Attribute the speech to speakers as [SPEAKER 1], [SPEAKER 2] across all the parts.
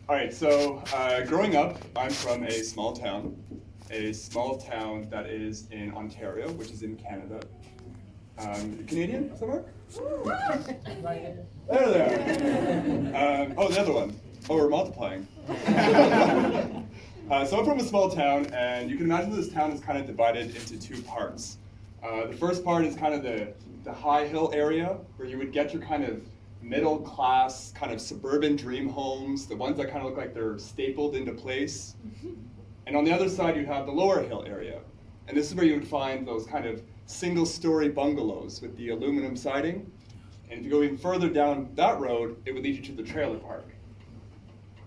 [SPEAKER 1] All right, so growing up, I'm from a small town that is in Ontario, which is in Canada. Canadian? Does that work? There they are. Oh, the other one. Oh, we're multiplying. So I'm from a small town, and you can imagine this town is kind of divided into two parts. The first part is kind of the high hill area, where you would get your kind of middle class, kind of suburban dream homes, the ones that kind of look like they're stapled into place. And on the other side, you'd have the lower hill area. And this is where you would find those kind of single-story bungalows with the aluminum siding. And if you go even further down that road, it would lead you to the trailer park.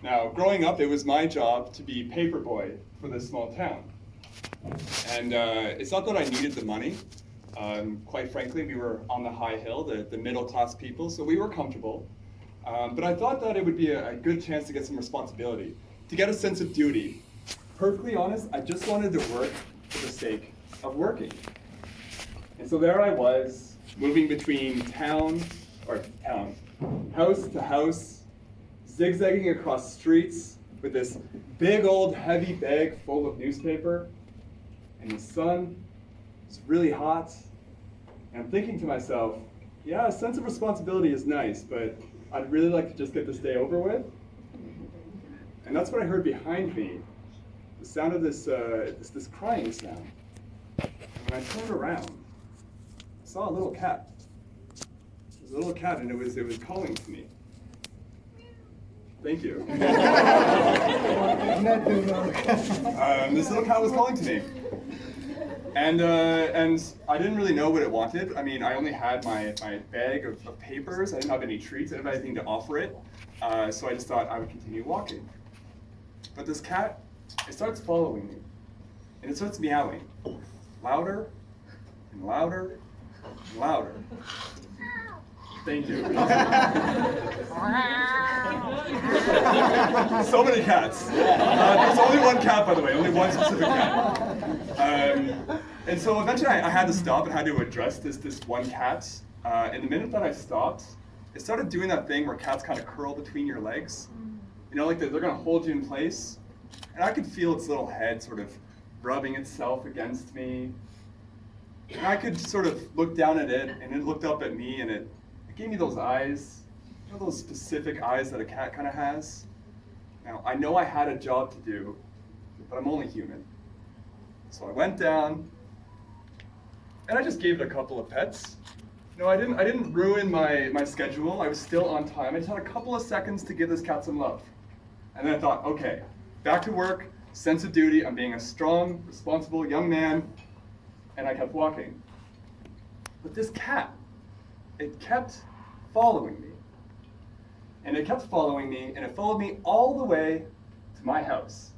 [SPEAKER 1] Now, growing up, it was my job to be paperboy for this small town. And it's not that I needed the money. Quite frankly, we were on the high hill, the middle-class people, so we were comfortable. But I thought that it would be a good chance to get some responsibility, to get a sense of duty. Perfectly honest, I just wanted to work for the sake of working. And so there I was, moving between house to house, zigzagging across streets with this big old heavy bag full of newspaper. And the sun was really hot. And I'm thinking to myself, yeah, a sense of responsibility is nice, but I'd really like to just get this day over with. And that's what I heard behind me, the sound of this crying sound. And when I turned around, I saw a little cat. It was a little cat, and it was calling to me. Thank you. This little cat was calling to me. And I didn't really know what it wanted. I mean, I only had my bag of papers. I didn't have any treats. I didn't have anything to offer it. So I just thought I would continue walking. But this cat, it starts following me. And it starts meowing. Louder and louder and louder. Thank you. So many cats. There's only one cat, by the way, only one specific cat. And so eventually I had to stop and had to address this one cat. And the minute that I stopped, it started doing that thing where cats kind of curl between your legs. You know, like they're going to hold you in place. And I could feel its little head sort of rubbing itself against me. And I could sort of look down at it, and it looked up at me, and it gave me those eyes, you know, those specific eyes that a cat kind of has. Now, I know I had a job to do, but I'm only human. So I went down, and I just gave it a couple of pets. You know, I didn't ruin my schedule. I was still on time. I just had a couple of seconds to give this cat some love. And then I thought, okay, back to work, sense of duty. I'm being a strong, responsible young man. And I kept walking. But this cat, it kept following me. And it kept following me, and it followed me all the way to my house.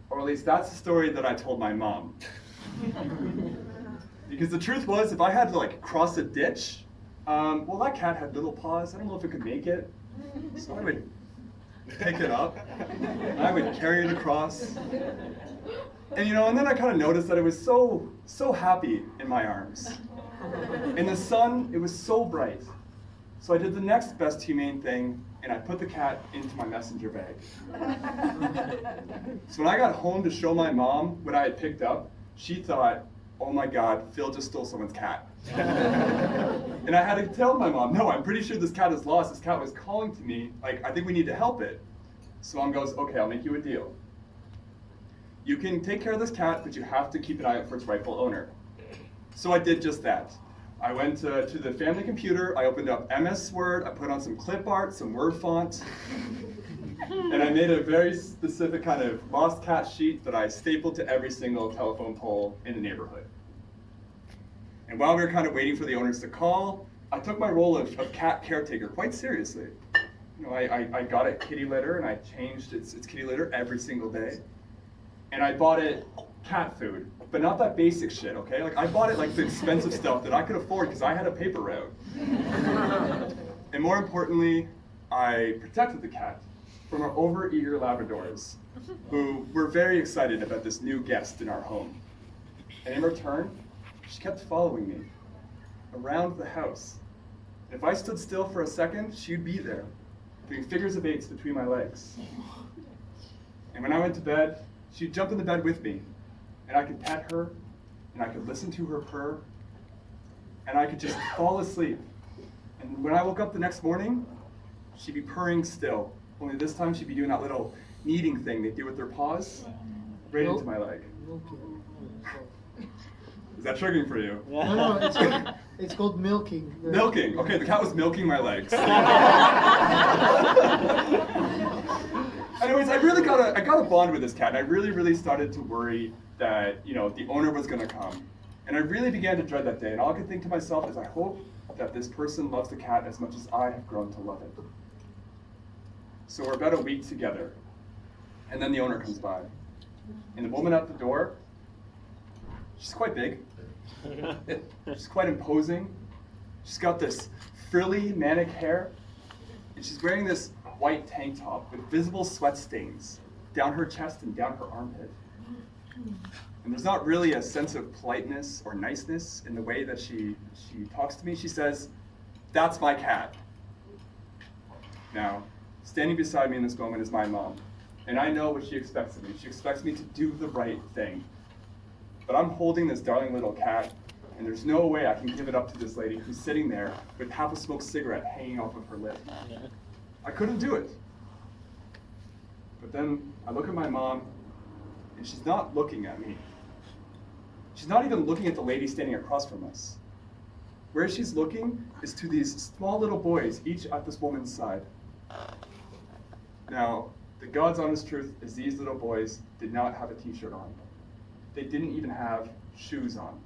[SPEAKER 1] Or at least that's the story that I told my mom. Because the truth was, if I had to cross a ditch, well, that cat had little paws. I don't know if it could make it. So I would pick it up, and I would carry it across. And and then I kind of noticed that it was so happy in my arms. In the sun, it was so bright. So I did the next best humane thing, and I put the cat into my messenger bag. So when I got home to show my mom what I had picked up, she thought, oh my God, Phil just stole someone's cat. And I had to tell my mom, no, I'm pretty sure this cat is lost. This cat was calling to me, I think we need to help it. So Mom goes, okay, I'll make you a deal. You can take care of this cat, but you have to keep an eye out for its rightful owner. So I did just that. I went to the family computer, I opened up MS Word, I put on some clip art, some word font, and I made a very specific kind of lost cat sheet that I stapled to every single telephone pole in the neighborhood. And while we were kind of waiting for the owners to call, I took my role of cat caretaker quite seriously. I got a kitty litter, and I changed its kitty litter every single day. And I bought it cat food, but not that basic shit, okay? I bought it the expensive stuff that I could afford because I had a paper route. And more importantly, I protected the cat from our overeager Labradors, who were very excited about this new guest in our home. And in return, she kept following me around the house. If I stood still for a second, she'd be there. doing figures of eights between my legs. And when I went to bed, she'd jump in the bed with me, and I could pet her, and I could listen to her purr, and I could just fall asleep. And when I woke up the next morning, she'd be purring still, only this time she'd be doing that little kneading thing they do with their paws right into my leg. Is that triggering for you?
[SPEAKER 2] No, it's called milking.
[SPEAKER 1] Milking. Okay, the cat was milking my legs. Anyways, I got a bond with this cat, and I really started to worry that, the owner was gonna come. And I really began to dread that day, and all I could think to myself is, I hope that this person loves the cat as much as I have grown to love it. So we're about a week together, and then the owner comes by. And the woman at the door, she's quite big. She's quite imposing. She's got this frilly, manic hair, and she's wearing this white tank top with visible sweat stains down her chest and down her armpit. And there's not really a sense of politeness or niceness in the way that she talks to me. She says, "That's my cat." Now, standing beside me in this moment is my mom, and I know what she expects of me. She expects me to do the right thing. But I'm holding this darling little cat, and there's no way I can give it up to this lady who's sitting there with half a smoked cigarette hanging off of her lip. I couldn't do it. But then I look at my mom, and she's not looking at me. She's not even looking at the lady standing across from us. Where she's looking is to these small little boys, each at this woman's side. Now, the God's honest truth is these little boys did not have a t-shirt on. They didn't even have shoes on.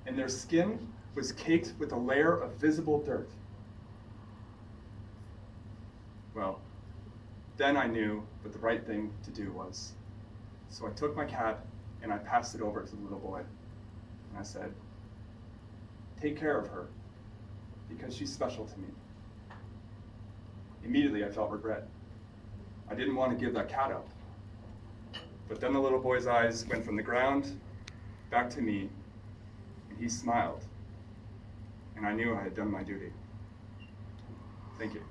[SPEAKER 1] And their skin was caked with a layer of visible dirt. Well, then I knew what the right thing to do was. So I took my cat and I passed it over to the little boy. And I said, "Take care of her, because she's special to me." Immediately I felt regret. I didn't want to give that cat up. But then the little boy's eyes went from the ground back to me, and he smiled. And I knew I had done my duty. Thank you.